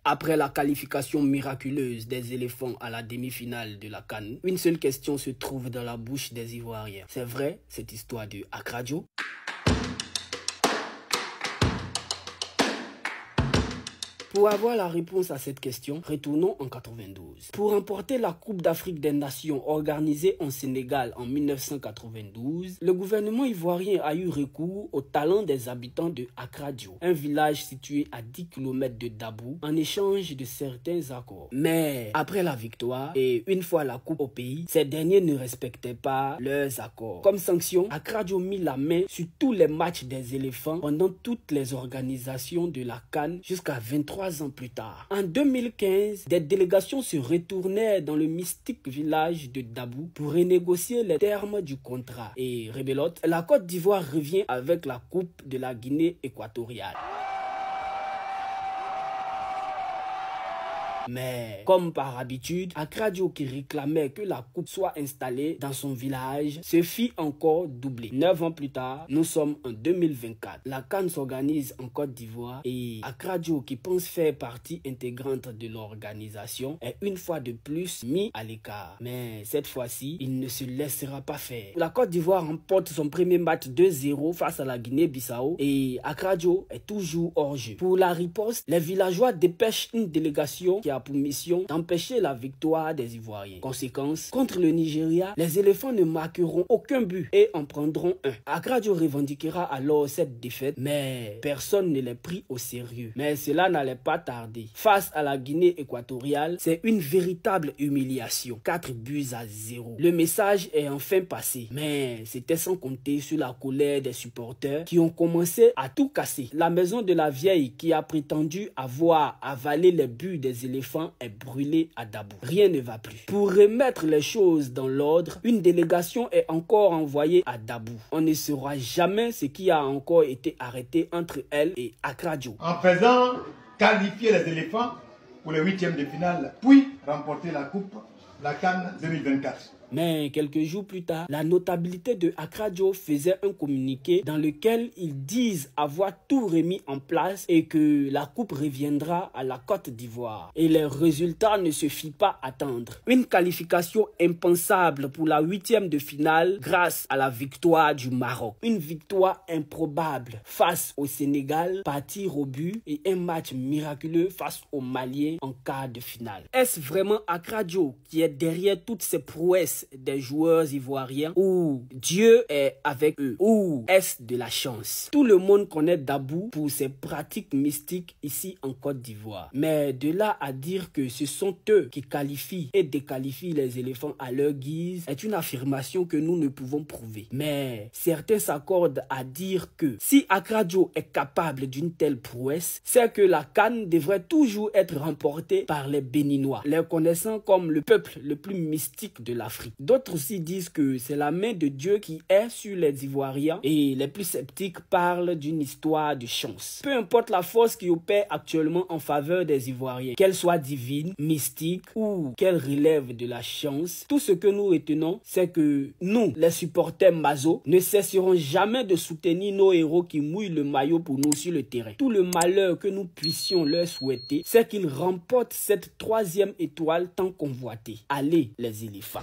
Après la qualification miraculeuse des éléphants à la demi-finale de la CAN, une seule question se trouve dans la bouche des Ivoiriens. C'est vrai, cette histoire de Accra Joe? Pour avoir la réponse à cette question, retournons en 92. Pour remporter la Coupe d'Afrique des Nations organisée en Sénégal en 1992, le gouvernement ivoirien a eu recours au talent des habitants de Accra Joe, un village situé à 10 km de Dabou, en échange de certains accords. Mais après la victoire et une fois la coupe au pays, ces derniers ne respectaient pas leurs accords. Comme sanction, Accra Joe mit la main sur tous les matchs des éléphants pendant toutes les organisations de la CAN jusqu'à 23 ans plus tard. En 2015, des délégations se retournaient dans le mystique village de Dabou pour renégocier les termes du contrat. Et rebelote, la Côte d'Ivoire revient avec la Coupe de la Guinée équatoriale. Mais, comme par habitude, Accra Joe, qui réclamait que la coupe soit installée dans son village, se fit encore doubler. 9 ans plus tard, nous sommes en 2024. La CAN s'organise en Côte d'Ivoire et Accra Joe, qui pense faire partie intégrante de l'organisation, est une fois de plus mis à l'écart. Mais cette fois-ci, il ne se laissera pas faire. La Côte d'Ivoire remporte son premier match 2-0 face à la Guinée-Bissau et Accra Joe est toujours hors jeu. Pour la riposte, les villageois dépêchent une délégation qui a pour mission d'empêcher la victoire des Ivoiriens. Conséquence, contre le Nigeria, les éléphants ne marqueront aucun but et en prendront un. Accra Joe revendiquera alors cette défaite, mais personne ne les prit au sérieux. Mais cela n'allait pas tarder. Face à la Guinée équatoriale, c'est une véritable humiliation. 4-0. Le message est enfin passé, mais c'était sans compter sur la colère des supporters qui ont commencé à tout casser. La maison de la vieille qui a prétendu avoir avalé les buts des éléphants est brûlé à Dabou. Rien ne va plus. Pour remettre les choses dans l'ordre, une délégation est encore envoyée à Dabou. On ne saura jamais ce qui a encore été arrêté entre elle et Accra Joe. En faisant qualifier les éléphants pour les huitièmes de finale, puis remporter la coupe, la CAN 2024. Mais quelques jours plus tard, la notabilité de Accra Joe faisait un communiqué dans lequel ils disent avoir tout remis en place et que la coupe reviendra à la Côte d'Ivoire. Et les résultats ne se firent pas attendre. Une qualification impensable pour la huitième de finale grâce à la victoire du Maroc. Une victoire improbable face au Sénégal, partir au but et un match miraculeux face aux Maliens en quart de finale. Est-ce vraiment Accra Joe qui est derrière toutes ces prouesses des joueurs ivoiriens ou Dieu est avec eux ou est-ce de la chance? Tout le monde connaît Dabou pour ses pratiques mystiques ici en Côte d'Ivoire. Mais de là à dire que ce sont eux qui qualifient et déqualifient les éléphants à leur guise est une affirmation que nous ne pouvons prouver. Mais certains s'accordent à dire que si Accra Joe est capable d'une telle prouesse, c'est que la CAN devrait toujours être remportée par les Béninois, les connaissant comme le peuple le plus mystique de l'Afrique. D'autres aussi disent que c'est la main de Dieu qui est sur les Ivoiriens et les plus sceptiques parlent d'une histoire de chance. Peu importe la force qui opère actuellement en faveur des Ivoiriens, qu'elle soit divine, mystique ou qu'elle relève de la chance, tout ce que nous retenons, c'est que nous, les supporters Mazo, ne cesserons jamais de soutenir nos héros qui mouillent le maillot pour nous sur le terrain. Tout le malheur que nous puissions leur souhaiter, c'est qu'ils remportent cette troisième étoile tant convoitée. Allez les éléphants!